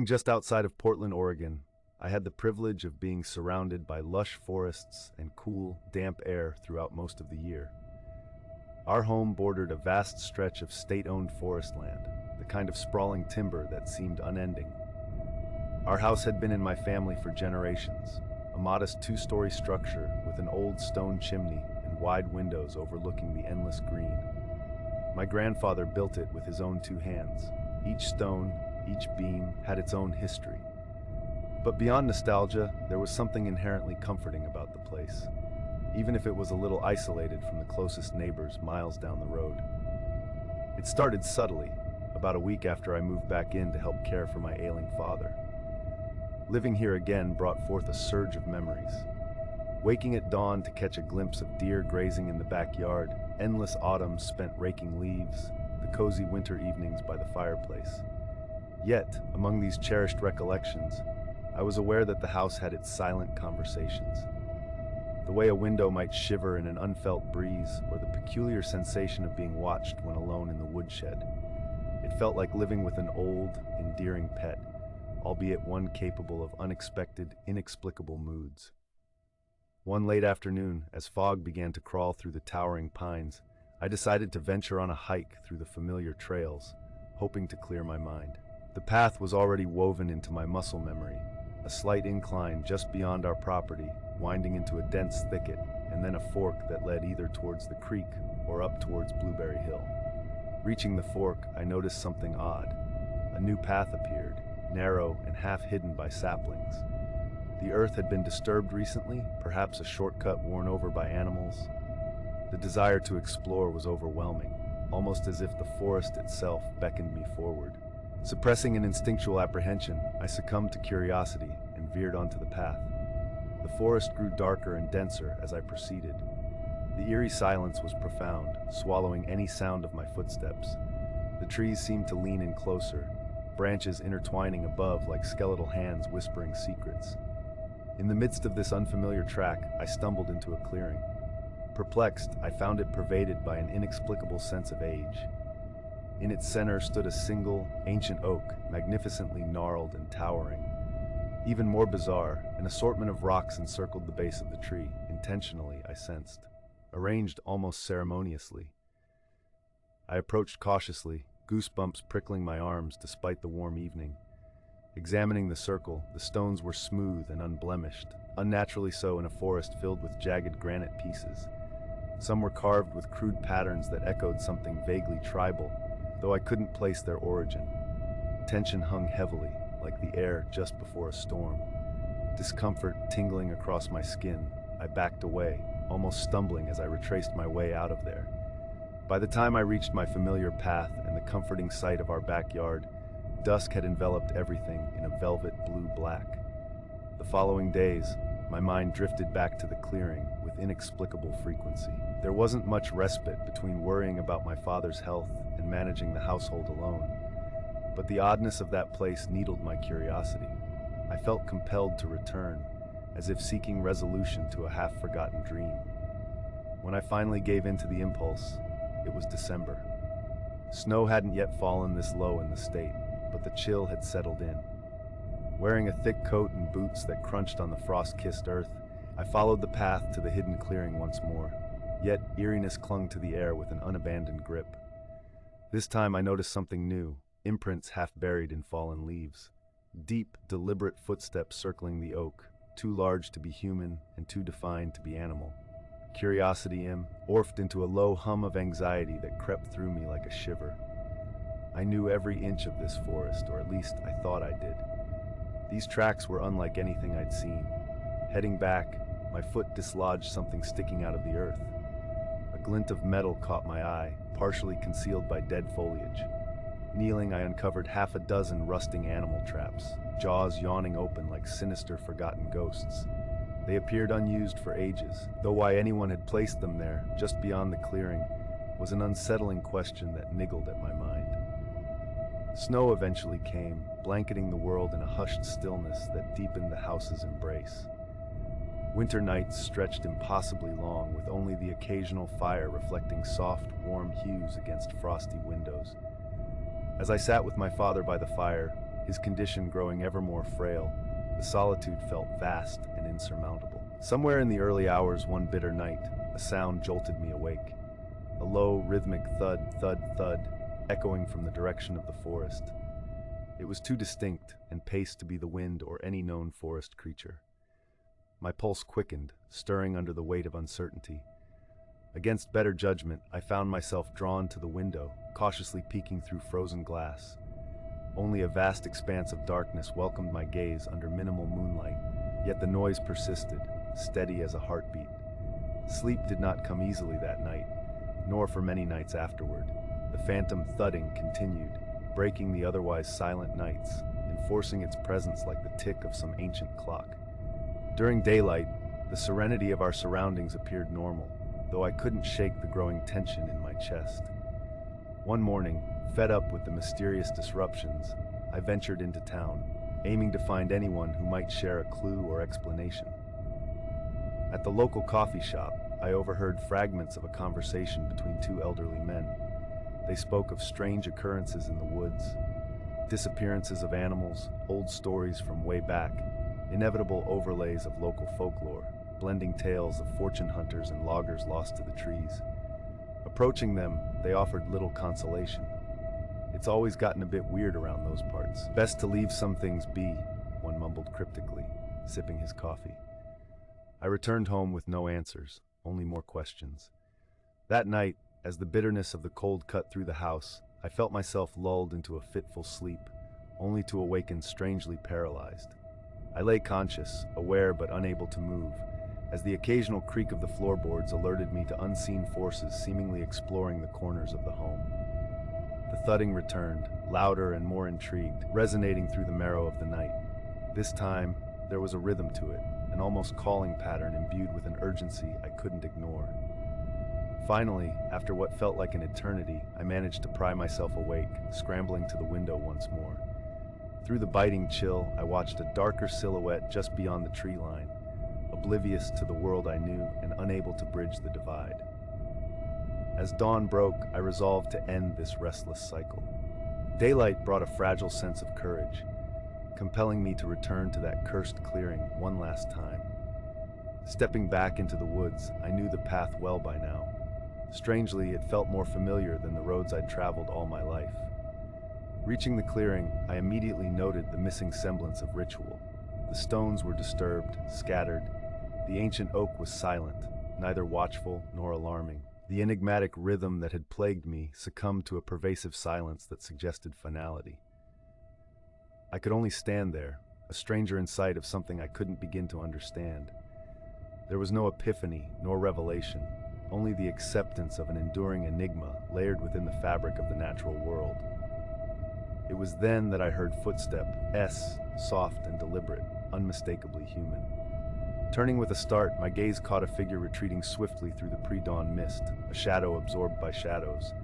Just outside of Portland, Oregon, I had the privilege of being surrounded by lush forests and cool, damp air throughout most of the year. Our home bordered a vast stretch of state-owned forest land, the kind of sprawling timber that seemed unending. Our house had been in my family for generations, a modest two-story structure with an old stone chimney and wide windows overlooking the endless green. My grandfather built it with his own two hands. Each stone, each beam had its own history. But beyond nostalgia, there was something inherently comforting about the place, even if it was a little isolated from the closest neighbors miles down the road. It started subtly, about a week after I moved back in to help care for my ailing father. Living here again brought forth a surge of memories. Waking at dawn to catch a glimpse of deer grazing in the backyard, endless autumns spent raking leaves, the cozy winter evenings by the fireplace. Yet, among these cherished recollections, I was aware that the house had its silent conversations. The way a window might shiver in an unfelt breeze, or the peculiar sensation of being watched when alone in the woodshed. It felt like living with an old, endearing pet, albeit one capable of unexpected, inexplicable moods. One late afternoon, as fog began to crawl through the towering pines, I decided to venture on a hike through the familiar trails, hoping to clear my mind. The path was already woven into my muscle memory, a slight incline just beyond our property, winding into a dense thicket, and then a fork that led either towards the creek or up towards Blueberry Hill. Reaching the fork, I noticed something odd. A new path appeared, narrow and half hidden by saplings. The earth had been disturbed recently, perhaps a shortcut worn over by animals. The desire to explore was overwhelming, almost as if the forest itself beckoned me forward. Suppressing an instinctual apprehension, I succumbed to curiosity and veered onto the path. The forest grew darker and denser as I proceeded. The eerie silence was profound, swallowing any sound of my footsteps. The trees seemed to lean in closer, branches intertwining above like skeletal hands whispering secrets. In the midst of this unfamiliar track, I stumbled into a clearing. Perplexed, I found it pervaded by an inexplicable sense of age. In its center stood a single, ancient oak, magnificently gnarled and towering. Even more bizarre, an assortment of rocks encircled the base of the tree, intentionally, I sensed, arranged almost ceremoniously. I approached cautiously, goosebumps prickling my arms despite the warm evening. Examining the circle, the stones were smooth and unblemished, unnaturally so in a forest filled with jagged granite pieces. Some were carved with crude patterns that echoed something vaguely tribal, though I couldn't place their origin. Tension hung heavily, like the air just before a storm. Discomfort tingling across my skin, I backed away, almost stumbling as I retraced my way out of there. By the time I reached my familiar path and the comforting sight of our backyard, dusk had enveloped everything in a velvet blue-black. The following days, my mind drifted back to the clearing with inexplicable frequency. There wasn't much respite between worrying about my father's health and managing the household alone, but the oddness of that place needled my curiosity. I felt compelled to return, as if seeking resolution to a half-forgotten dream. When I finally gave in to the impulse, it was December. Snow hadn't yet fallen this low in the state, but the chill had settled in. Wearing a thick coat and boots that crunched on the frost-kissed earth, I followed the path to the hidden clearing once more, yet eeriness clung to the air with an unabandoned grip. This time I noticed something new, imprints half buried in fallen leaves. Deep, deliberate footsteps circling the oak, too large to be human and too defined to be animal. Curiosity morphed into a low hum of anxiety that crept through me like a shiver. I knew every inch of this forest, or at least I thought I did. These tracks were unlike anything I'd seen. Heading back, my foot dislodged something sticking out of the earth. A glint of metal caught my eye, partially concealed by dead foliage. Kneeling, I uncovered half a dozen rusting animal traps, jaws yawning open like sinister, forgotten ghosts. They appeared unused for ages, though why anyone had placed them there, just beyond the clearing, was an unsettling question that niggled at my mind. Snow eventually came, blanketing the world in a hushed stillness that deepened the house's embrace. Winter nights stretched impossibly long, with only the occasional fire reflecting soft, warm hues against frosty windows. As I sat with my father by the fire, his condition growing ever more frail. The solitude felt vast and insurmountable. Somewhere in the early hours one bitter night, a sound jolted me awake. A low, rhythmic thud, thud, thud, echoing from the direction of the forest. It was too distinct and paced to be the wind or any known forest creature. My pulse quickened, stirring under the weight of uncertainty. Against better judgment, I found myself drawn to the window, cautiously peeking through frozen glass. Only a vast expanse of darkness welcomed my gaze under minimal moonlight, yet the noise persisted, steady as a heartbeat. Sleep did not come easily that night, nor for many nights afterward. The phantom thudding continued, breaking the otherwise silent nights, enforcing its presence like the tick of some ancient clock. During daylight, the serenity of our surroundings appeared normal, though I couldn't shake the growing tension in my chest. One morning, fed up with the mysterious disruptions, I ventured into town, aiming to find anyone who might share a clue or explanation. At the local coffee shop, I overheard fragments of a conversation between two elderly men. They spoke of strange occurrences in the woods, disappearances of animals, old stories from way back, inevitable overlays of local folklore, blending tales of fortune hunters and loggers lost to the trees. Approaching them, they offered little consolation. It's always gotten a bit weird around those parts. Best to leave some things be, one mumbled cryptically, sipping his coffee. I returned home with no answers, only more questions. That night, as the bitterness of the cold cut through the house, I felt myself lulled into a fitful sleep, only to awaken strangely paralyzed. I lay conscious, aware but unable to move, as the occasional creak of the floorboards alerted me to unseen forces seemingly exploring the corners of the home. The thudding returned, louder and more intrigued, resonating through the marrow of the night. This time, there was a rhythm to it, an almost calling pattern imbued with an urgency I couldn't ignore. Finally, after what felt like an eternity, I managed to pry myself awake, scrambling to the window once more. Through the biting chill, I watched a darker silhouette just beyond the tree line, oblivious to the world I knew and unable to bridge the divide. As dawn broke, I resolved to end this restless cycle. Daylight brought a fragile sense of courage, compelling me to return to that cursed clearing one last time. Stepping back into the woods, I knew the path well by now. Strangely, it felt more familiar than the roads I'd traveled all my life. Reaching the clearing, I immediately noted the missing semblance of ritual. The stones were disturbed, scattered. The ancient oak was silent, neither watchful nor alarming. The enigmatic rhythm that had plagued me succumbed to a pervasive silence that suggested finality. I could only stand there, a stranger in sight of something I couldn't begin to understand. There was no epiphany nor revelation, only the acceptance of an enduring enigma layered within the fabric of the natural world. It was then that I heard footsteps, soft and deliberate, unmistakably human. Turning with a start, my gaze caught a figure retreating swiftly through the pre-dawn mist, a shadow absorbed by shadows.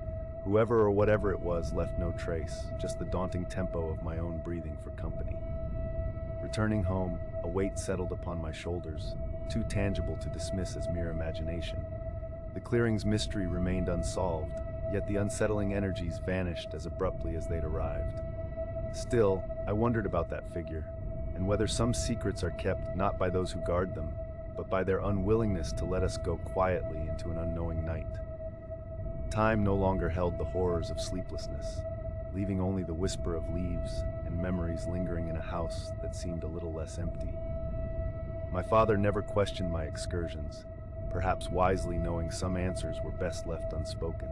Whoever or whatever it was left no trace, just the daunting tempo of my own breathing for company. Returning home, a weight settled upon my shoulders, too tangible to dismiss as mere imagination. The clearing's mystery remained unsolved, yet the unsettling energies vanished as abruptly as they'd arrived. Still, I wondered about that figure, and whether some secrets are kept not by those who guard them, but by their unwillingness to let us go quietly into an unknowing night. Time no longer held the horrors of sleeplessness, leaving only the whisper of leaves and memories lingering in a house that seemed a little less empty. My father never questioned my excursions, perhaps wisely knowing some answers were best left unspoken.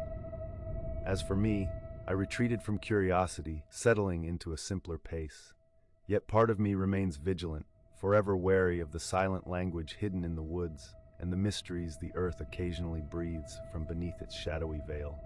As for me, I retreated from curiosity, settling into a simpler pace. Yet part of me remains vigilant, forever wary of the silent language hidden in the woods and the mysteries the earth occasionally breathes from beneath its shadowy veil.